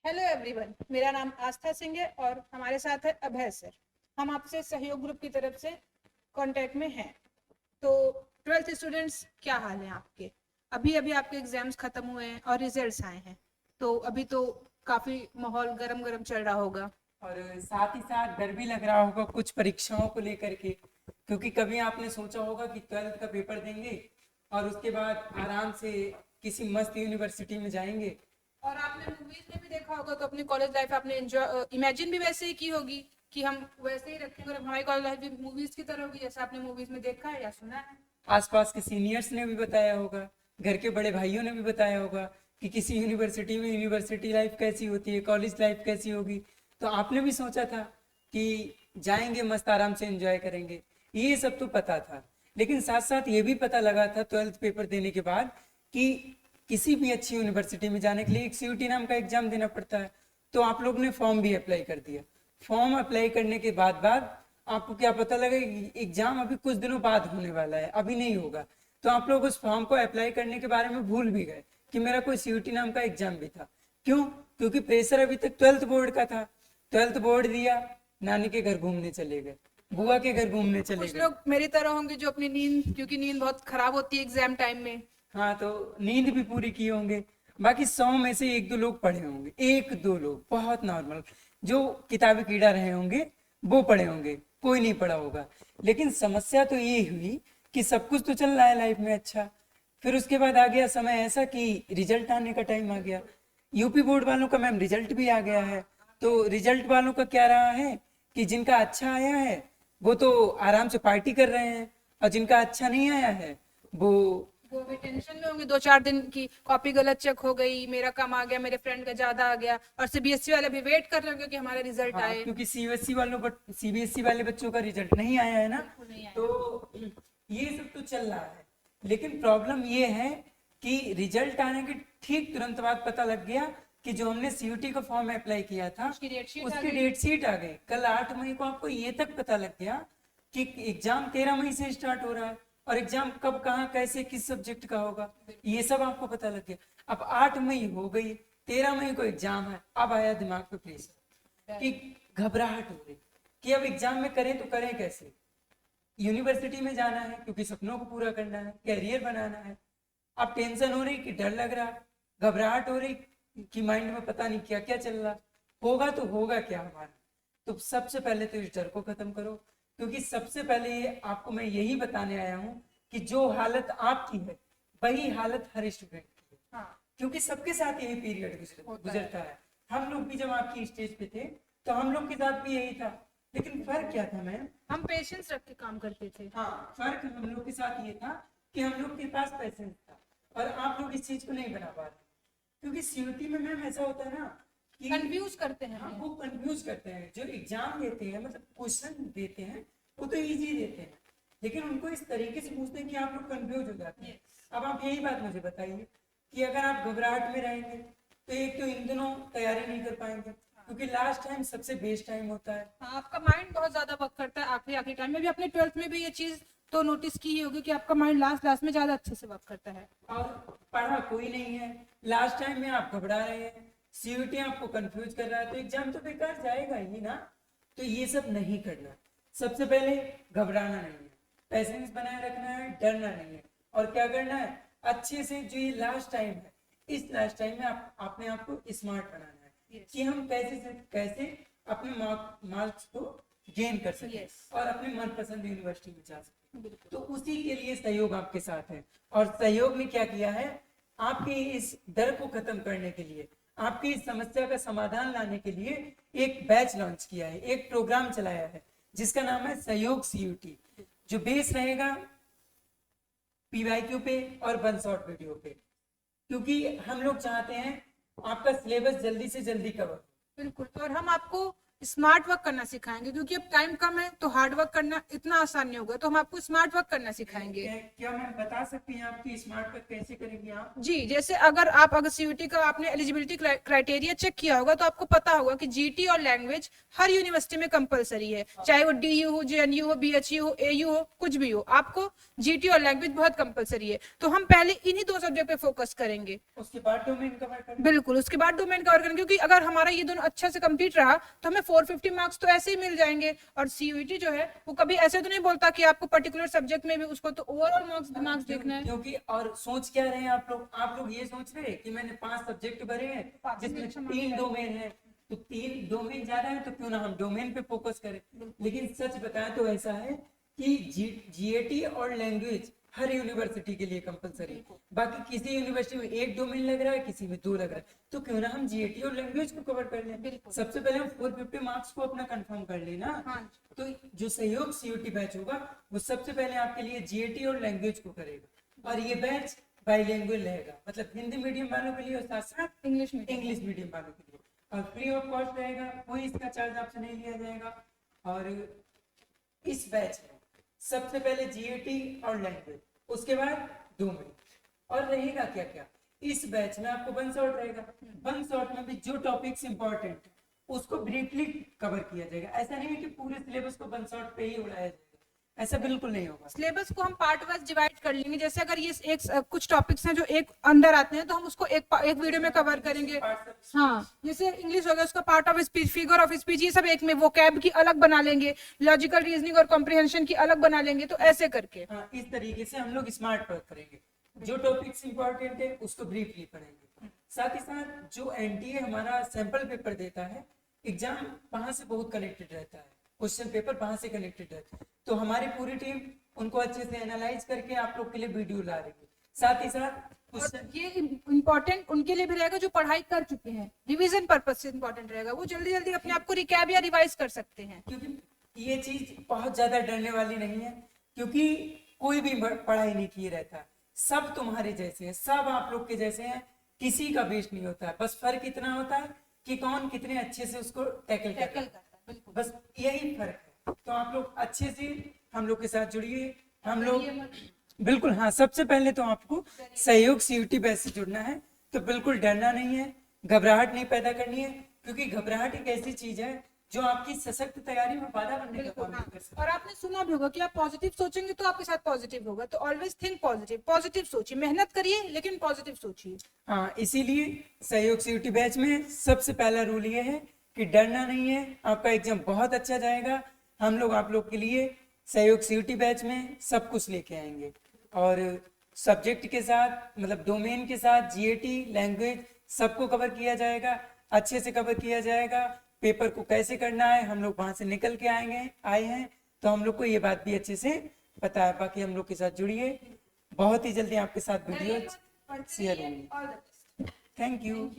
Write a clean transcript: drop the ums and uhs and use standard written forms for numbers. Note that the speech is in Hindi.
हेलो एवरीवन, मेरा नाम आस्था सिंह है और हमारे साथ है अभय सर। हम आपसे सहयोग ग्रुप की तरफ से कांटेक्ट में हैं। तो 12th स्टूडेंट्स, क्या हाल है आपके? अभी अभी आपके एग्जाम्स खत्म हुए हैं और रिजल्ट्स आए हैं, तो अभी तो काफी माहौल गरम गरम चल रहा होगा। और साथ ही साथ डर भी लग रहा होगा कुछ परीक्षाओं को लेकर के, क्योंकि कभी आपने सोचा होगा कि 12th का पेपर देंगे और उसके बाद आराम से किसी मस्त यूनिवर्सिटी में जाएंगे। और आपने मूवीज में भी देखा होगा, तो अपनी कॉलेज लाइफ आपने एंजॉय इमेजिन भी वैसे ही की होगी कि हम वैसे ही रखेंगे और हमारी कॉलेज लाइफ भी मूवीज की तरह होगी, जैसा आपने मूवीज में देखा है या सुना है। आसपास के सीनियर्स ने भी बताया होगा, घर के बड़े भाइयों ने भी बताया होगा कि किसी यूनिवर्सिटी में यूनिवर्सिटी लाइफ कैसी होती है, कॉलेज लाइफ कैसी होगी। तो आपने भी सोचा था कि जाएंगे, मस्त आराम से एंजॉय करेंगे। ये सब तो पता था, लेकिन साथ साथ ये भी पता लगा था 12th पेपर देने के बाद कि किसी भी अच्छी यूनिवर्सिटी में जाने के लिए एक सीयूटी नाम का एग्जाम देना पड़ता है। तो आप लोग ने फॉर्म भी अप्लाई कर दिया। फॉर्म अप्लाई करने के बाद बाद आपको क्या पता लगा कि एग्जाम अभी कुछ दिनों बाद होने वाला है, अभी नहीं होगा। तो आप लोग उस फॉर्म को अप्लाई करने के बारे में भूल भी गए कि मेरा कोई सीयूटी नाम का एग्जाम भी था। क्यों? क्योंकि प्रेशर अभी तक 12th बोर्ड का था। 12th बोर्ड दिया, नानी के घर घूमने चले गए, बुआ के घर घूमने चले कुछ गए। लोग मेरी तरह होंगे जो अपनी नींद, क्योंकि नींद बहुत खराब होती है एग्जाम टाइम में। हाँ, तो नींद भी पूरी किए होंगे। बाकी 100 में से एक दो लोग पढ़े होंगे, एक दो लोग बहुत नॉर्मल, जो किताबी कीड़ा रहे होंगे वो पढ़े होंगे, कोई नहीं पढ़ा होगा। लेकिन समस्या तो ये हुई कि सब कुछ तो चल रहा है लाइफ में अच्छा, फिर उसके बाद आ गया समय ऐसा कि रिजल्ट आने का टाइम आ गया। यूपी बोर्ड वालों का मैम रिजल्ट भी आ गया है। तो रिजल्ट वालों का क्या रहा है कि जिनका अच्छा आया है वो तो आराम से पार्टी कर रहे हैं, और जिनका अच्छा नहीं आया है वो वो भी टेंशन में होंगे 2-4 दिन की, कॉपी गलत चेक हो गई, मेरा कम आ गया, मेरे फ्रेंड का ज्यादा आ गया। और सीबीएसई वाले भी वेट कर रहे होंगे कि हमारा रिजल्ट हाँ, आए। क्योंकि सीबीएसई वाले बच्चों का रिजल्ट नहीं आया है ना। बिल्कुल नहीं आया। तो ये सब तो चल रहा है, लेकिन प्रॉब्लम ये है कि रिजल्ट आने के ठीक तुरंत बाद पता लग गया कि जो हमने सीयूटी का फॉर्म अप्लाई किया था उसकी डेट शीट आ उसकी गई। डेट शीट आ गई। कल 8 मई को आपको ये तक पता लग गया कि एग्जाम 13 मई से स्टार्ट हो रहा है, और एग्जाम कब, कहाँ, कैसे, किस सब्जेक्ट का होगा, ये सब आपको पता लग गया। अब 8 मई हो गई, 13 मई को एग्जाम है। अब आया दिमाग पे प्रेशर कि घबराहट हो रही कि अब एग्जाम में करें तो करें कैसे। यूनिवर्सिटी में जाना है क्योंकि सपनों को पूरा करना है, कैरियर बनाना है। अब टेंशन हो रही कि डर लग रहा, घबराहट हो रही कि माइंड में पता नहीं क्या क्या चल रहा, होगा तो होगा क्या हमारा। तो सबसे पहले तो इस डर को खत्म करो, क्योंकि सबसे पहले आपको मैं यही बताने आया हूँ कि जो हालत आपकी है वही हालत हर स्टूडेंट की है। हाँ, क्योंकि सबके साथ यही पीरियड गुजरता है। हम लोग भी जब आपकी स्टेज पे थे तो हम लोग के साथ भी यही था, लेकिन फर्क क्या था मैम? हम पेशेंस रख के काम करते थे। हाँ, फर्क हम लोग के साथ ये था कि हम लोग के पास पैसेंस था, और आप लोग इस चीज को नहीं बना पा रहे। क्योंकि सीयूटी में मैम ऐसा होता है ना कि कंफ्यूज करते हैं हाँ, हमें। वो कंफ्यूज करते हैं। जो एग्जाम देते हैं, मतलब क्वेश्चन देते हैं, वो तो इजी देते हैं, लेकिन उनको इस तरीके से पूछते हैं कि आप लोग कंफ्यूज हो जाते हैं। अब आप यही बात मुझे बताइए कि अगर आप घबराहट में रहेंगे तो एक तो इन दिनों तैयारी नहीं कर पाएंगे, क्योंकि लास्ट टाइम सबसे बेस्ट टाइम होता है। हाँ, आपका माइंड बहुत ज्यादा वर्क करता है आखिरी आखिरी टाइम में भी। अपने 12th में भी ये चीज तो नोटिस की ही होगी कि आपका माइंड लास्ट लास्ट में ज्यादा अच्छे से वर्क करता है। और पढ़ा कोई नहीं है, लास्ट टाइम में आप घबरा रहे हैं, सीयूटी आपको कंफ्यूज कर रहा है, तो एग्जाम तो बेकार जाएगा ही ना। तो ये सब नहीं करना। सबसे पहले घबराना नहीं है, पैसेंस बनाए रखना है, डरना नहीं है। और क्या करना है, अच्छे से जो ये लास्ट टाइम है, इस लास्ट टाइम में आप अपने आप को स्मार्ट बनाना है। Yes. कि हम कैसे से कैसे अपने मार्क्स को गेन कर सकें Yes. और अपने मनपसंद यूनिवर्सिटी में जा सकें। बिल्कुल। तो उसी के लिए सहयोग आपके साथ है। और सहयोग ने क्या किया है, आपके इस डर को खत्म करने के लिए, आपकी इस समस्या का समाधान लाने के लिए एक बैच लॉन्च किया है, एक प्रोग्राम चलाया है जिसका नाम है सहयोग सीयूटी, जो बेस रहेगा पीवाईक्यू पे और वन शॉट वीडियो पे। क्योंकि हम लोग चाहते हैं आपका सिलेबस जल्दी से जल्दी कवर। बिल्कुल, और हम आपको स्मार्ट वर्क करना सिखाएंगे, क्योंकि अब टाइम कम है तो हार्ड वर्क करना इतना आसान नहीं होगा, तो हम आपको स्मार्ट वर्क करना सिखाएंगे। क्या मैम बता सकती हैं आपकी स्मार्ट वर्क कैसे करेंगी आप? जी, जैसे अगर सीयूटी का आपने एलिजिबिलिटी क्राइटेरिया चेक किया होगा तो आपको पता होगा कि जीटी और लैंग्वेज हर यूनिवर्सिटी में कंपलसरी है, चाहे वो डीयू हो, जेएनयू हो, बीएचयू हो, एयू हो, कुछ भी हो, आपको जीटी और लैंग्वेज बहुत कंपलसरी है। तो हम पहले इन्हीं 2 सब्जेक्ट पे फोकस करेंगे, उसके बाद डोमेन कवर करेंगे। बिल्कुल, उसके बाद डोमेन कवर करेंगे, क्योंकि अगर हमारा ये दोनों अच्छा से कंप्लीट रहा तो हमें 450 मार्क्स तो ऐसे ही मिल जाएंगे। और सीयूईटी जो है वो कभी ऐसे तो नहीं बोलता कि आपको पर्टिकुलर सब्जेक्ट में भी, उसको तो ओवरऑल मार्क्स देखना है। क्योंकि और सोच क्या रहे हैं आप लोग ये सोच रहे हैं कि मैंने 5 सब्जेक्ट भरे हैं जिसमें 3 डोमेन है, तो 3 डोमेन ज्यादा है तो क्यों ना हम डोमेन पे फोकस करें। लेकिन सच बताएं तो ऐसा है कि जीएटी और लैंग्वेज हर यूनिवर्सिटी के लिए कंपलसरी है। बाकी किसी यूनिवर्सिटी में 1 डोमेन लग रहा है, किसी में 2 लग रहा है, तो क्यों ना हम जीएटी और लैंग्वेज को कवर कर लें। सबसे पहले हम 450 मार्क्स को अपना कंफर्म कर लेना। हाँ। तो जो सहयोग सीयूटी बैच होगा वो सबसे पहले आपके लिए जीएटी और लैंग्वेज को करेगा, और ये बैच बाइलिंगुअल रहेगा, मतलब हिंदी मीडियम वालों के लिए और साथ साथ इंग्लिश मीडियम वालों के लिए, और फ्री ऑफ कॉस्ट रहेगा, कोई इसका चार्ज आपसे नहीं लिया जाएगा। और इस बैच में सबसे पहले जीएटी और लैंग्वेज, उसके बाद डोमेन, और रहेगा क्या क्या इस बैच में आपको वन शॉट रहेगा। वन शॉट में भी जो टॉपिक्स इंपॉर्टेंट उसको ब्रीफली कवर किया जाएगा। ऐसा नहीं है कि पूरे सिलेबस को वन शॉट पे ही उड़ाया जाएगा, ऐसा बिल्कुल नहीं होगा। सिलेबस को हम पार्ट वाइज डिवाइड कर लेंगे, जैसे अगर ये कुछ टॉपिक्स हैं जो एक अंदर आते हैं तो हम उसको एक वीडियो में कवर करेंगे। हाँ, जैसे इंग्लिश हो गया, उसका part of speech, figure of speech, ये सब एक में, वोकैब की अलग बना लेंगे, लॉजिकल रीजनिंग और कॉम्प्रिहेंशन की अलग बना लेंगे, तो ऐसे करके हाँ, इस तरीके से हम लोग स्मार्ट वर्क करेंगे। जो टॉपिक्स इंपॉर्टेंट है उसको ब्रीफली पढ़ेंगे। साथ ही साथ जो एनटीए हमारा सैंपल पेपर देता है, एग्जाम वहां से बहुत कनेक्टेड रहता है, क्वेश्चन पेपर वहां से कनेक्टेड रहता है, तो हमारी पूरी टीम उनको अच्छे से एनालाइज करके आप लोग के लिए वीडियो ला रही है। साथ ही साथ और ये इम्पोर्टेंट उनके लिए भी रहेगा जो पढ़ाई कर चुके हैं, रिवीजन पर्पज से इम्पोर्टेंट रहेगा, वो जल्दी जल्दी अपने आप को रिकैप या रिवाइज कर सकते हैं। क्योंकि ये चीज बहुत ज्यादा डरने वाली नहीं है, क्योंकि कोई भी पढ़ाई नहीं किए रहता, सब तुम्हारे जैसे हैं, सब आप लोग के जैसे हैं, किसी का वेस्ट नहीं होता है। बस फर्क इतना होता है कि कौन कितने अच्छे से उसको टैकल करता है, बस यही फर्क है। तो आप लोग अच्छे से हम लोग के साथ जुड़िए। हम लोग बिल्कुल, हाँ, सबसे पहले तो आपको सहयोग सीयूटी बैच से जुड़ना है, तो बिल्कुल डरना नहीं है, घबराहट नहीं पैदा करनी है, क्योंकि घबराहट एक ऐसी चीज है जो आपकी सशक्त तैयारी में बाधा बनने का काम कर सकता है। और आपने सुना भी होगा कि आप पॉजिटिव सोचेंगे तो आपके साथ पॉजिटिव होगा, तो ऑलवेज थिंक पॉजिटिव, पॉजिटिव सोचिए, मेहनत करिए लेकिन पॉजिटिव सोचिए। हाँ, इसीलिए सहयोग सीयूटी बैच में सबसे पहला रूल ये है कि डरना नहीं है, आपका एग्जाम बहुत अच्छा जाएगा। हम लोग आप लोग के लिए सहयोग सीयूटी बैच में सब कुछ लेके आएंगे, और सब्जेक्ट के साथ, मतलब डोमेन के साथ, जीएटी, लैंग्वेज, सबको कवर किया जाएगा, अच्छे से कवर किया जाएगा। पेपर को कैसे करना है हम लोग वहां से निकल के आए हैं, तो हम लोग को ये बात भी अच्छे से पता है। बाकी हम लोग के साथ जुड़िए, बहुत ही जल्दी आपके साथ वीडियो शेयर होंगी। Thank you.